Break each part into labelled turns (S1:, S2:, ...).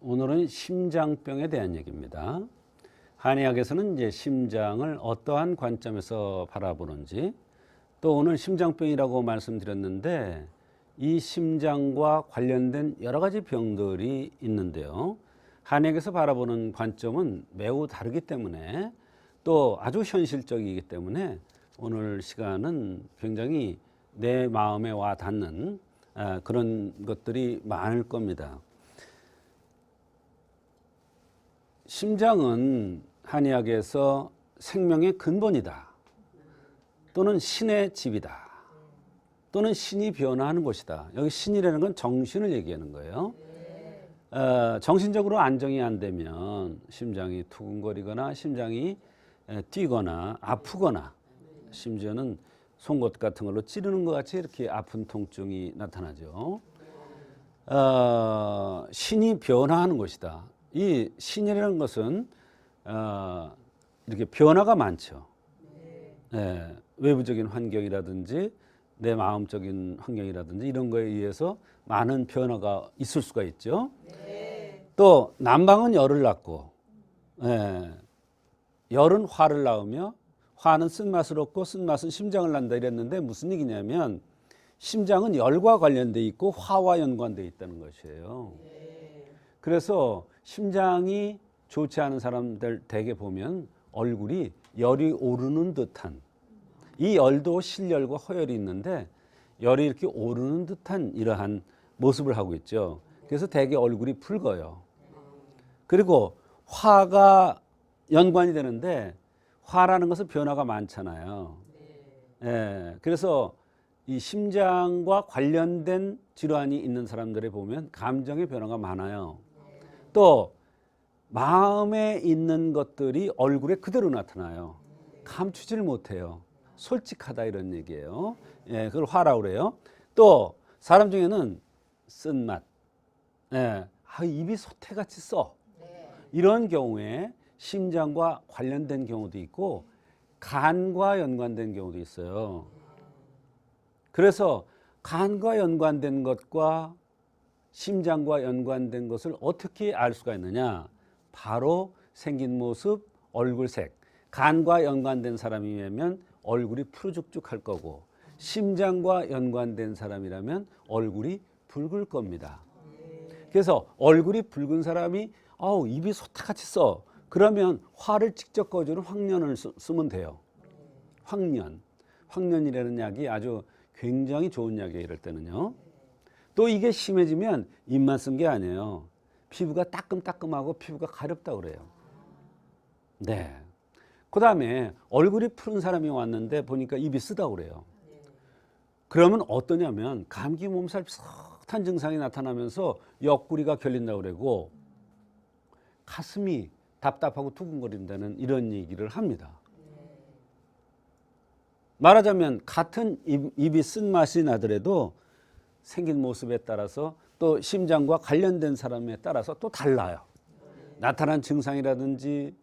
S1: 오늘은 심장병에 대한 얘기입니다. 한의학에서는 이제 심장을 어떠한 관점에서 바라보는지, 또 오늘 심장병이라고 말씀드렸는데 이 심장과 관련된 여러 가지 병들이 있는데요. 한의학에서 바라보는 관점은 매우 다르기 때문에, 또 아주 현실적이기 때문에 오늘 시간은 굉장히 내 마음에 와 닿는 그런 것들이 많을 겁니다. 심장은 한의학에서 생명의 근본이다, 또는 신의 집이다, 또는 신이 변화하는 곳이다. 여기 신이라는 건 정신을 얘기하는 거예요. 정신적으로 안정이 안 되면 심장이 두근거리거나 심장이 뛰거나 아프거나, 심지어는 송곳 같은 걸로 찌르는 것 같이 이렇게 아픈 통증이 나타나죠. 신이 변화하는 것이다. 이 신이라는 것은 이렇게 변화가 많죠. 외부적인 환경이라든지 내 마음적인 환경이라든지 이런 거에 의해서 많은 변화가 있을 수가 있죠. 또 난방은 열을 낳고, 열은 화를 낳으며 화는 쓴맛을 얻고 쓴맛은 심장을 낳는다 이랬는데, 무슨 얘기냐면 심장은 열과 관련돼 있고 화와 연관돼 있다는 것이에요. 그래서 심장이 좋지 않은 사람들 대개 보면 얼굴이 열이 오르는 듯한, 이 열도 실열과 허열이 있는데 열이 이렇게 오르는 듯한 이러한 모습을 하고 있죠. 그래서 대개 얼굴이 붉어요. 그리고 화가 연관이 되는데, 화라는 것은 변화가 많잖아요. 그래서 이 심장과 관련된 질환이 있는 사람들에 보면 감정의 변화가 많아요. 또 마음에 있는 것들이 얼굴에 그대로 나타나요. 감추지를 못해요. 솔직하다 이런 얘기예요. 그걸 화라고 그래요. 또 사람 중에는 쓴맛, 입이 소태같이 써, 이런 경우에 심장과 관련된 경우도 있고 간과 연관된 경우도 있어요. 그래서 간과 연관된 것과 심장과 연관된 것을 어떻게 알 수가 있느냐? 바로 생긴 모습, 얼굴색. 간과 연관된 사람이면 얼굴이 푸르죽죽할 거고, 심장과 연관된 사람이라면 얼굴이 붉을 겁니다. 그래서 얼굴이 붉은 사람이 입이 소타같이 써, 그러면 화를 직접 꺼주는 황련을 쓰면 돼요. 황련이라는 약이 아주 굉장히 좋은 약이에요, 이럴 때는요. 또 이게 심해지면 입만 쓴 게 아니에요. 피부가 따끔따끔하고 피부가 가렵다고 그래요. 그 다음에 얼굴이 푸른 사람이 왔는데 보니까 입이 쓰다고 그래요. 그러면 어떠냐면 감기 몸살 비슷한 증상이 나타나면서 옆구리가 결린다고 그러고 가슴이 답답하고 두근거린다는 이런 얘기를 합니다. 말하자면 같은 입이 쓴맛이 나더라도 생긴 모습에 따라서, 또 심장과 관련된 사람에 따라서 또 달라요. 나타난 증상이라든지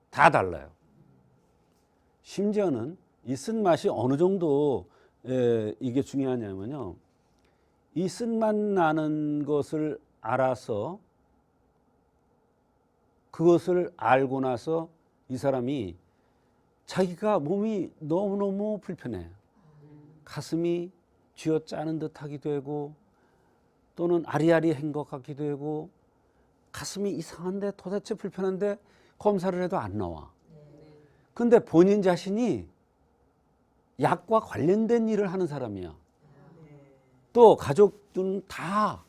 S1: 다 달라요. 심지어는 이 쓴맛이 어느 정도 이게 중요하냐면요, 이 쓴맛 나는 것을 알아서, 그것을 알고 나서 이 사람이 자기가 몸이 너무너무 불편해, 가슴이 쥐어짜는 듯 하기도 하고, 또는 아리아리한 것 같기도 하고, 가슴이 이상한데 도대체 불편한데 검사를 해도 안 나와. 근데 본인 자신이 약과 관련된 일을 하는 사람이야. 또 가족들은 다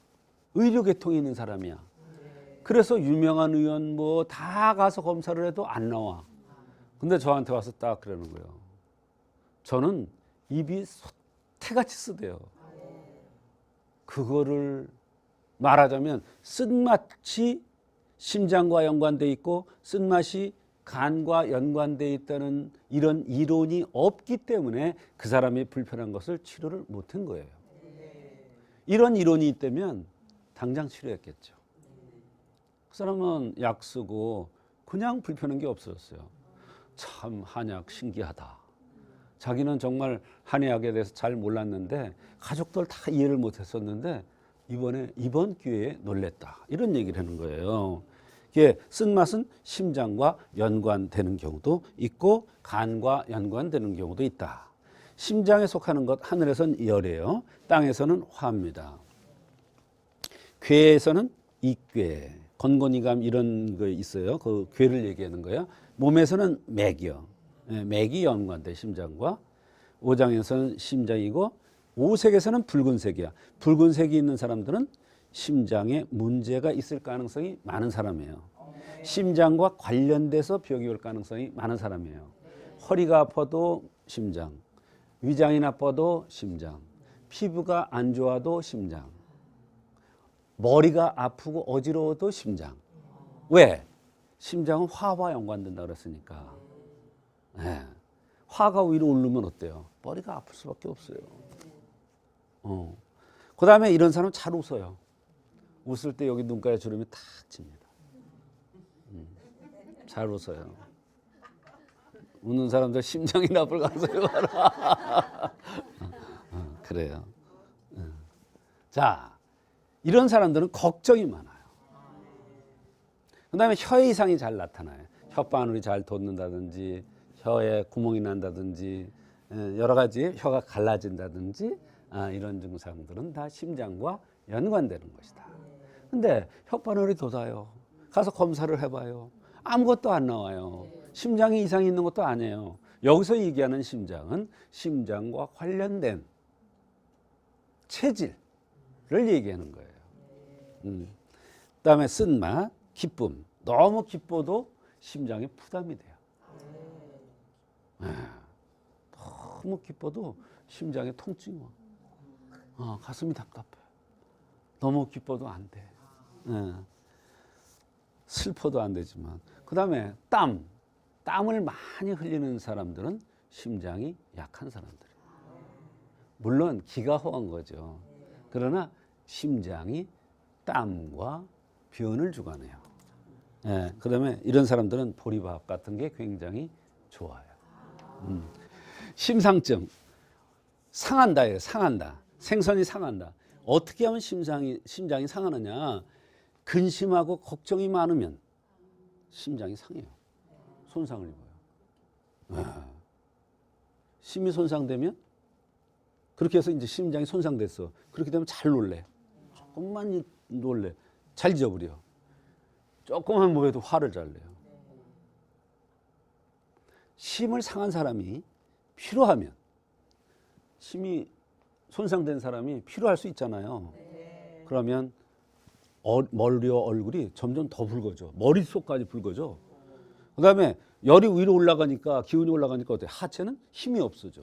S1: 의료계통에 있는 사람이야. 그래서 유명한 의원 뭐 다 가서 검사를 해도 안 나와. 근데 저한테 와서 딱 그러는 거예요. 저는 입이 소태같이 쓰대요. 그거를 말하자면 쓴맛이 심장과 연관돼 있고 쓴맛이 간과 연관돼 있다는 이런 이론이 없기 때문에 그 사람이 불편한 것을 치료를 못한 거예요. 이런 이론이 있다면 당장 치료했겠죠. 그 사람은 약 쓰고 그냥 불편한 게 없어졌어요. 참 한의학 신기하다. 자기는 정말 한의학에 대해서 잘 몰랐는데, 가족들 다 이해를 못했었는데 이번 기회에 놀랬다. 이런 얘기를 하는 거예요. 이게 쓴맛은 심장과 연관되는 경우도 있고 간과 연관되는 경우도 있다. 심장에 속하는 것 하늘에서는 열이에요. 땅에서는 화입니다. 괴에서는 이괴, 건곤이감 이런 거 있어요. 그 괴를 얘기하는 거예요. 몸에서는 맥이요. 맥이 연관돼 심장과. 오장에서는 심장이고 오색에서는 붉은색이야. 붉은색이 있는 사람들은 심장에 문제가 있을 가능성이 많은 사람이에요. 심장과 관련돼서 병이 올 가능성이 많은 사람이에요. 허리가 아파도 심장, 위장이 나빠도 심장, 피부가 안 좋아도 심장, 머리가 아프고 어지러워도 심장. 왜? 심장은 화와 연관된다 그랬으니까. 네. 화가 위로 오르면 어때요? 머리가 아플 수밖에 없어요. 그 다음에 이런 사람 잘 웃어요. 웃을 때 여기 눈가에 주름이 탁 칩니다. 잘 웃어요. 웃는 사람들 심장이 나쁠 가능성이 많아. 그래요. 자, 이런 사람들은 걱정이 많아요. 그 다음에 혀의 이상이 잘 나타나요. 혓바늘이 잘 돋는다든지 혀에 구멍이 난다든지 여러 가지 혀가 갈라진다든지 이런 증상들은 다 심장과 연관되는 것이다. 근데 혓바늘이 돋아요. 가서 검사를 해봐요. 아무것도 안 나와요. 심장에 이상이 있는 것도 아니에요. 여기서 얘기하는 심장은 심장과 관련된 체질을 얘기하는 거예요. 그다음에 쓴맛, 기쁨. 너무 기뻐도 심장에 부담이 돼요. 너무 기뻐도 심장에 통증이 와. 가슴이 답답해. 너무 기뻐도 안 돼. 슬퍼도 안 되지만. 그 다음에 땀을 많이 흘리는 사람들은 심장이 약한 사람들이에요. 물론 기가 허한 거죠. 그러나 심장이 땀과 변을 주관해요. 그 다음에 이런 사람들은 보리밥 같은 게 굉장히 좋아요. 심상증. 상한다예요. 상한다. 생선이 상한다. 어떻게 하면 심장이 상하느냐. 근심하고 걱정이 많으면 심장이 상해요. 손상을 입어요. 심이 손상되면 그렇게 해서 이제 심장이 손상됐어. 그렇게 되면 잘 놀래. 조금만 놀래. 잘 잊어버려. 조금만 뭐해도 화를 잘 내요. 심을 상한 사람이 필요하면 심이 손상된 사람이 필요할 수 있잖아요. 그러면 머리와 얼굴이 점점 더 붉어져. 머릿속까지 붉어져. 그 다음에 열이 위로 올라가니까 기운이 올라가니까 어때? 하체는 힘이 없어져.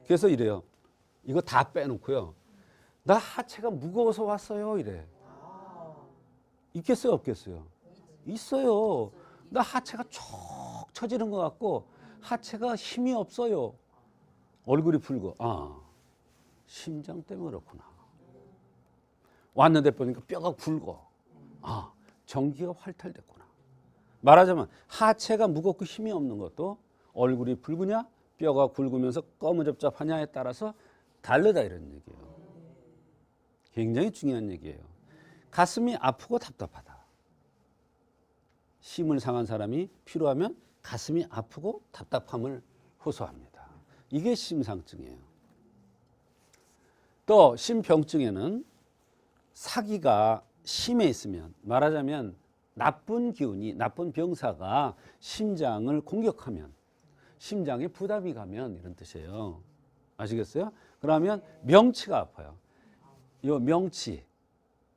S1: 그래서 이래요. 이거 다 빼놓고요. 나 하체가 무거워서 왔어요. 이래. 있겠어요? 없겠어요? 있어요. 나 하체가 촉 처지는 것 같고 하체가 힘이 없어요. 얼굴이 붉어. 심장 때문에 그렇구나. 왔는데 보니까 뼈가 굵어. 전기가 활탈됐구나. 말하자면 하체가 무겁고 힘이 없는 것도 얼굴이 붉으냐 뼈가 굵으면서 꺼무잡잡하냐에 따라서 다르다 이런 얘기예요. 굉장히 중요한 얘기예요. 가슴이 아프고 답답하다. 심을 상한 사람이 필요하면 가슴이 아프고 답답함을 호소합니다. 이게 심상증이에요. 또 심병증에는 사기가 심해 있으면 말하자면 나쁜 기운이 나쁜 병사가 심장을 공격하면 심장에 부담이 가면 이런 뜻이에요. 아시겠어요? 그러면 명치가 아파요. 이 명치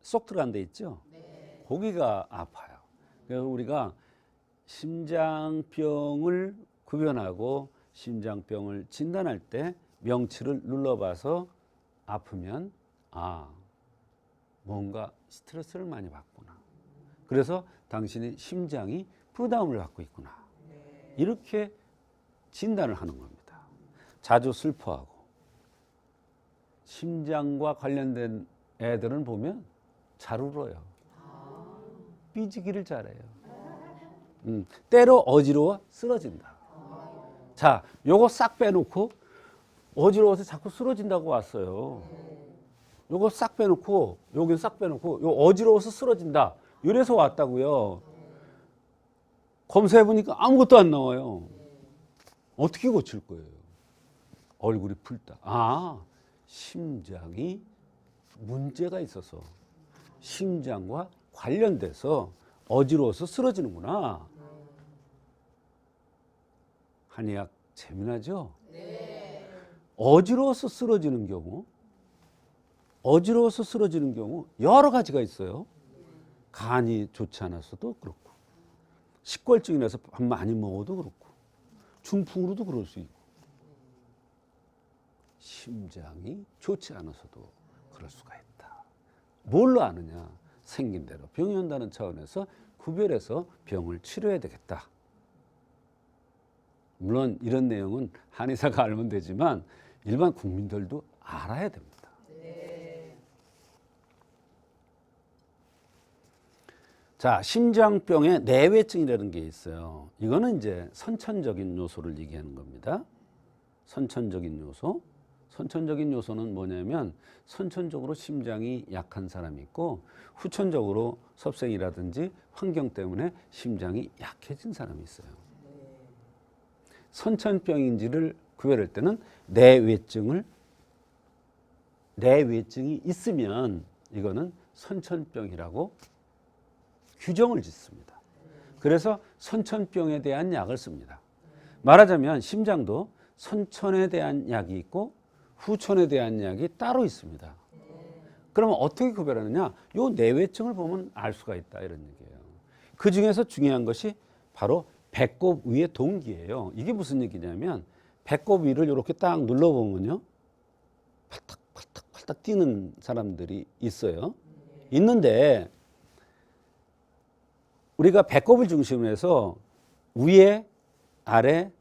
S1: 쏙 들어간 데 있죠? 거기가 아파요. 그래서 우리가 심장병을 구별하고 심장병을 진단할 때 명치를 눌러봐서 아프면 뭔가 스트레스를 많이 받구나. 그래서 당신의 심장이 부담을 갖고 있구나. 이렇게 진단을 하는 겁니다. 자주 슬퍼하고 심장과 관련된 애들은 보면 잘 울어요. 삐지기를 잘해요. 때로 어지러워 쓰러진다. 자, 요거 싹 빼놓고 어지러워서 자꾸 쓰러진다고 왔어요. 요거 싹 빼놓고 여기 싹 빼놓고 요 어지러워서 쓰러진다. 이래서 왔다고요. 검사해 보니까 아무것도 안 나와요. 어떻게 고칠 거예요? 얼굴이 붉다. 아, 심장이 문제가 있어서 심장과 관련돼서 어지러워서 쓰러지는구나. 한의학 재미나죠? 네. 어지러워서 쓰러지는 경우 여러 가지가 있어요. 간이 좋지 않아서도 그렇고, 식골증이 나서 밥 많이 먹어도 그렇고, 중풍으로도 그럴 수 있고, 심장이 좋지 않아서도 그럴 수가 있다. 뭘로 아느냐? 생긴 대로 병이 온다는 차원에서 구별해서 병을 치료해야 되겠다. 물론 이런 내용은 한의사가 알면 되지만 일반 국민들도 알아야 됩니다. 네. 자, 심장병의 내외증이라는 게 있어요. 이거는 이제 선천적인 요소를 얘기하는 겁니다. 선천적인 요소. 선천적인 요소는 뭐냐면 선천적으로 심장이 약한 사람이 있고 후천적으로 섭생이라든지 환경 때문에 심장이 약해진 사람이 있어요. 선천병인지를 구별할 때는 내외증이 있으면 이거는 선천병이라고 규정을 짓습니다. 그래서 선천병에 대한 약을 씁니다. 말하자면 심장도 선천에 대한 약이 있고 후천에 대한 약이 따로 있습니다. 그러면 어떻게 구별하느냐? 요 내외증을 보면 알 수가 있다 이런 얘기예요. 그 중에서 중요한 것이 바로 배꼽 위의 동기예요. 이게 무슨 얘기냐면 배꼽 위를 이렇게 딱 눌러보면요. 팔딱팔딱 뛰는 사람들이 있어요. 있는데 우리가 배꼽을 중심으로 해서 위에, 아래,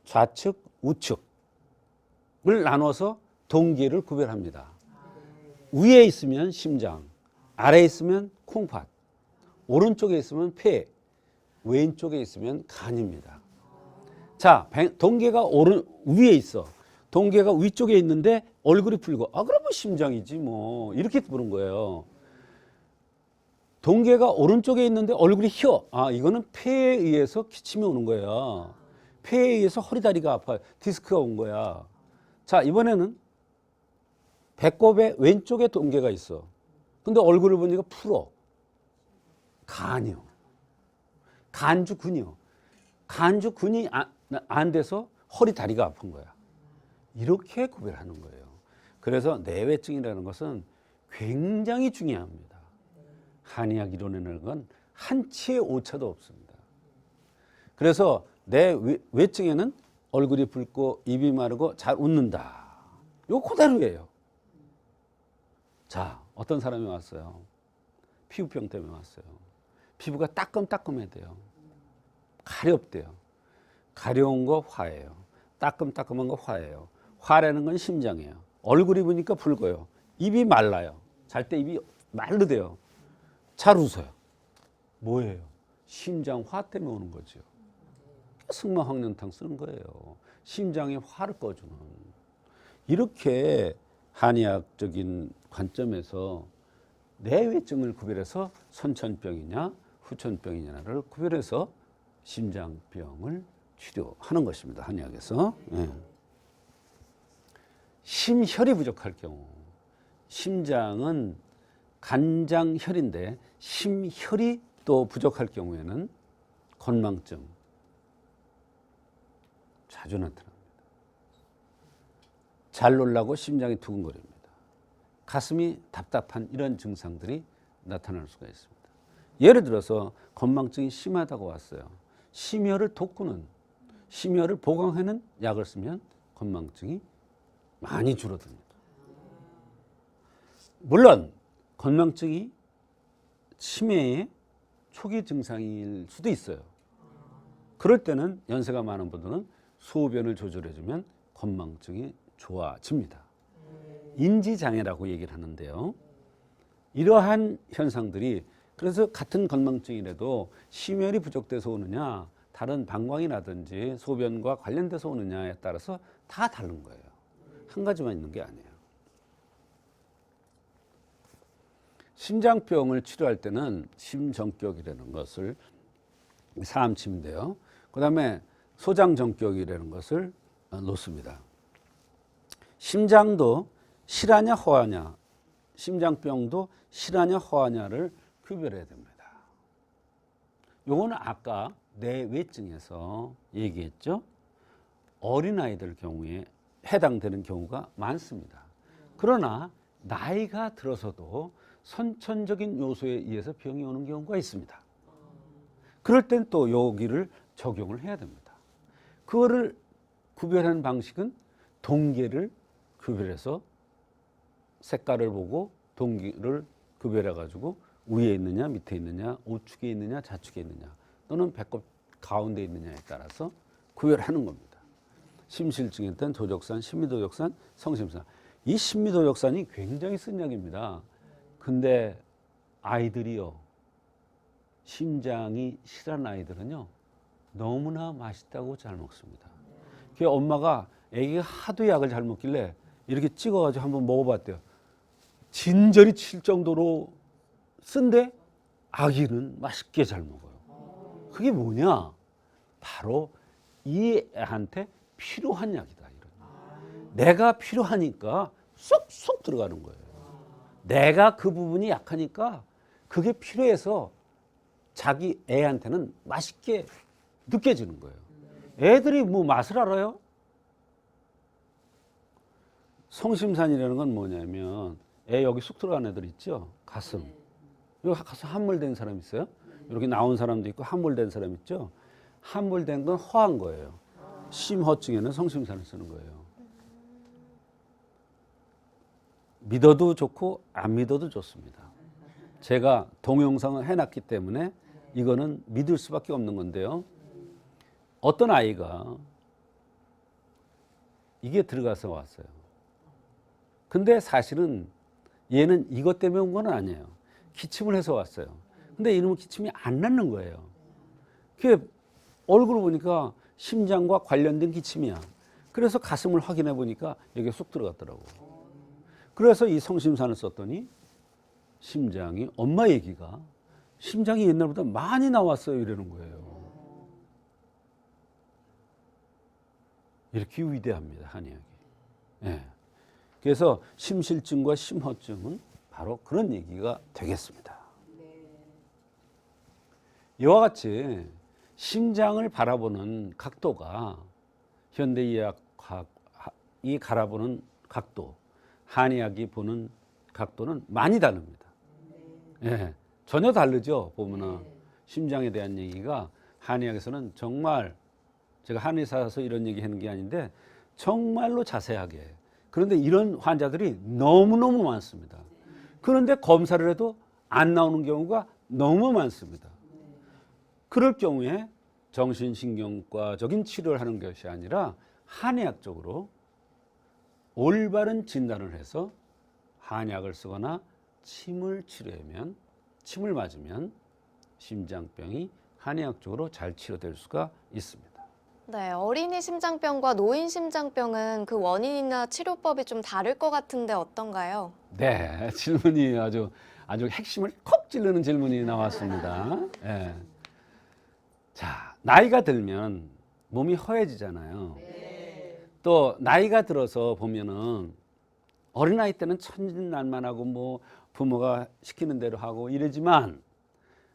S1: 좌측, 우측을 나눠서 동기를 구별합니다. 위에 있으면 심장, 아래에 있으면 콩팥, 오른쪽에 있으면 폐, 왼쪽에 있으면 간입니다. 자, 동계가 위에 있어. 동계가 위쪽에 있는데 얼굴이 붉어. 아, 그러면 심장이지 뭐. 이렇게 보는 거예요. 동계가 오른쪽에 있는데 얼굴이 휘어. 아, 이거는 폐에 의해서 기침이 오는 거야. 폐에 의해서 허리 다리가 아파요. 디스크가 온 거야. 자, 이번에는 배꼽의 왼쪽에 동계가 있어. 근데 얼굴을 보니까 풀어. 간이요. 간주근이요. 간주근이 안 돼서 허리 다리가 아픈 거야. 이렇게 구별하는 거예요. 그래서 내외증이라는 것은 굉장히 중요합니다. 한의학 이론에는 건 한치의 오차도 없습니다. 그래서 내외증에는 얼굴이 붉고 입이 마르고 잘 웃는다. 이거 그대로예요. 자, 어떤 사람이 왔어요. 피부병 때문에 왔어요. 피부가 따끔따끔해야 돼요. 가렵대요. 가려운 거 화예요. 따끔따끔한 거 화예요. 화라는 건 심장이에요. 얼굴이 보니까 붉어요. 입이 말라요. 잘 때 입이 마르대요. 잘 웃어요. 뭐예요? 심장 화 때문에 오는 거죠. 승마황련탕 쓰는 거예요. 심장의 화를 꺼주는. 이렇게 한의학적인 관점에서 내외증을 구별해서 선천병이냐 후천병이냐를 구별해서 심장병을 치료하는 것입니다. 한의학에서. 예. 심혈이 부족할 경우, 심장은 간장혈인데 심혈이 또 부족할 경우에는 건망증 자주 나타납니다. 잘 놀라고 심장이 두근거립니다. 가슴이 답답한 이런 증상들이 나타날 수가 있습니다. 예를 들어서 건망증이 심하다고 왔어요. 심혈을 돋구는, 심혈을 보강하는 약을 쓰면 건망증이 많이 줄어듭니다. 물론 건망증이 치매의 초기 증상일 수도 있어요. 그럴 때는 연세가 많은 분들은 소변을 조절해주면 건망증이 좋아집니다. 인지장애라고 얘기를 하는데요. 이러한 현상들이 그래서 같은 건망증이라도 심혈이 부족돼서 오느냐 다른 방광이라든지 소변과 관련돼서 오느냐에 따라서 다 다른 거예요. 한 가지만 있는 게 아니에요. 심장병을 치료할 때는 심정격이라는 것을 사암 치면 돼요. 그 다음에 소장정격이라는 것을 놓습니다. 심장도 실하냐 허하냐, 심장병도 실하냐 허하냐를 구별해야 됩니다. 요거는 아까 뇌외증에서 얘기했죠. 어린아이들 경우에 해당되는 경우가 많습니다. 그러나 나이가 들어서도 선천적인 요소에 의해서 병이 오는 경우가 있습니다. 그럴 땐 또 여기를 적용을 해야 됩니다. 그거를 구별하는 방식은 동계를 구별해서 색깔을 보고 동계를 구별해 가지고 위에 있느냐 밑에 있느냐 우측에 있느냐 좌측에 있느냐 또는 배꼽 가운데 있느냐에 따라서 구별하는 겁니다. 심실증일 땐 도적산, 심미도적산, 성심산. 이 심미도적산이 굉장히 쓴 약입니다. 근데 아이들이요, 심장이 실한 아이들은요 너무나 맛있다고 잘 먹습니다. 그 엄마가 애기가 하도 약을 잘 먹길래 이렇게 찍어가지고 한번 먹어봤대요. 진저리 칠 정도로 쓴데 아기는 맛있게 잘 먹어요. 그게 뭐냐? 바로 이 애한테 필요한 약이다. 이런. 내가 필요하니까 쏙쏙 들어가는 거예요. 내가 그 부분이 약하니까 그게 필요해서 자기 애한테는 맛있게 느껴지는 거예요. 애들이 뭐 맛을 알아요? 성심산이라는 건 뭐냐면 애 여기 쑥 들어간 애들 있죠? 가슴. 여기 가슴 함몰된 사람 있어요? 이렇게 나온 사람도 있고 함몰된 사람 있죠? 함몰된 건 허한 거예요. 심허증에는 성심산을 쓰는 거예요. 믿어도 좋고 안 믿어도 좋습니다. 제가 동영상을 해놨기 때문에 이거는 믿을 수밖에 없는 건데요. 어떤 아이가 이게 들어가서 왔어요. 근데 사실은 얘는 이것 때문에 온 건 아니에요. 기침을 해서 왔어요. 근데 이놈은 기침이 안 낫는 거예요. 그게 얼굴을 보니까 심장과 관련된 기침이야. 그래서 가슴을 확인해 보니까 여기에 쑥 들어갔더라고. 그래서 이 성심산을 썼더니 심장이, 엄마 얘기가 심장이 옛날보다 많이 나왔어요 이러는 거예요. 이렇게 위대합니다, 한의학이. 예. 그래서 심실증과 심허증은 바로 그런 얘기가 되겠습니다. 이와 같이 심장을 바라보는 각도가 현대의학이 바라보는 각도, 한의학이 보는 각도는 많이 다릅니다. 예, 전혀 다르죠. 보면은 심장에 대한 얘기가 한의학에서는 정말, 제가 한의사라서 이런 얘기 하는 게 아닌데 정말로 자세하게. 그런데 이런 환자들이 너무너무 많습니다. 그런데 검사를 해도 안 나오는 경우가 너무 많습니다. 그럴 경우에 정신신경과적인 치료를 하는 것이 아니라 한의학적으로 올바른 진단을 해서 한약을 쓰거나 침을 치료하면, 침을 맞으면 심장병이 한의학적으로 잘 치료될 수가 있습니다.
S2: 네, 어린이 심장병과 노인 심장병은 그 원인이나 치료법이 좀 다를 것 같은데 어떤가요?
S1: 네, 질문이 아주 핵심을 콕 찌르는 질문이 나왔습니다. 네. 자, 나이가 들면 몸이 허해지잖아요. 또 나이가 들어서 보면은 어린아이 때는 천진난만하고 뭐 부모가 시키는 대로 하고 이러지만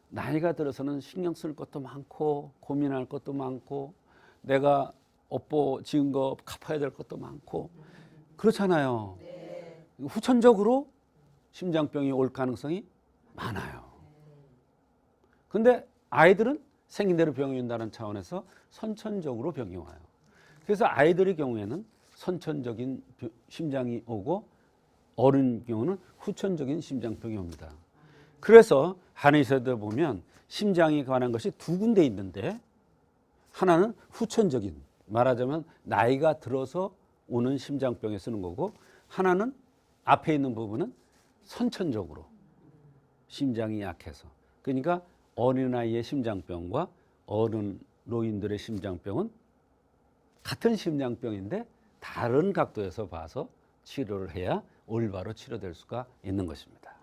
S1: 나이가 들어서는 신경 쓸 것도 많고 고민할 것도 많고 내가 업보 지은 거 갚아야 될 것도 많고 그렇잖아요. 후천적으로 심장병이 올 가능성이 많아요. 근데 아이들은 생긴 대로 병이 온다는 차원에서 선천적으로 병이 와요. 그래서 아이들의 경우에는 선천적인 심장이 오고 어른 경우는 후천적인 심장병이 옵니다. 그래서 한의사들 보면 심장에 관한 것이 두 군데 있는데 하나는 후천적인, 말하자면 나이가 들어서 오는 심장병에 쓰는 거고, 하나는 앞에 있는 부분은 선천적으로 심장이 약해서. 그러니까 어린아이의 심장병과 어른 노인들의 심장병은 같은 심장병인데 다른 각도에서 봐서 치료를 해야 올바로 치료될 수가 있는 것입니다.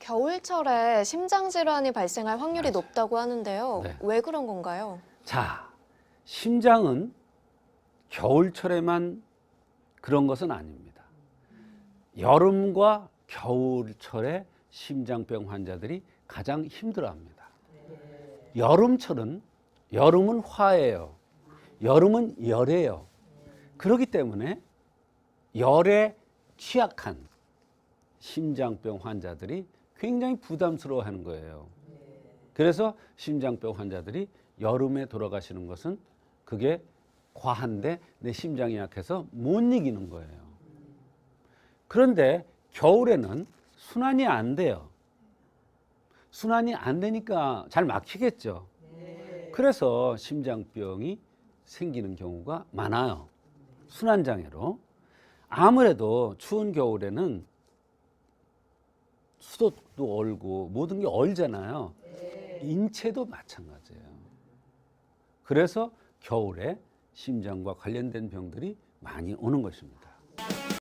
S2: 겨울철에 심장 질환이 발생할 확률이 높다고 하는데요.
S1: 네.
S2: 왜 그런 건가요?
S1: 자, 심장은 겨울철에만 그런 것은 아닙니다. 여름과 겨울철에 심장병 환자들이 가장 힘들어합니다. 여름은 화예요. 여름은 열이에요. 그렇기 때문에 열에 취약한 심장병 환자들이 굉장히 부담스러워하는 거예요. 그래서 심장병 환자들이 여름에 돌아가시는 것은 그게 과한데 내 심장이 약해서 못 이기는 거예요. 그런데 겨울에는 순환이 안 돼요. 순환이 안 되니까 잘 막히겠죠. 그래서 심장병이 생기는 경우가 많아요. 순환장애로. 아무래도 추운 겨울에는 수도도 얼고 모든 게 얼잖아요. 인체도 마찬가지예요. 그래서 겨울에 심장과 관련된 병들이 많이 오는 것입니다.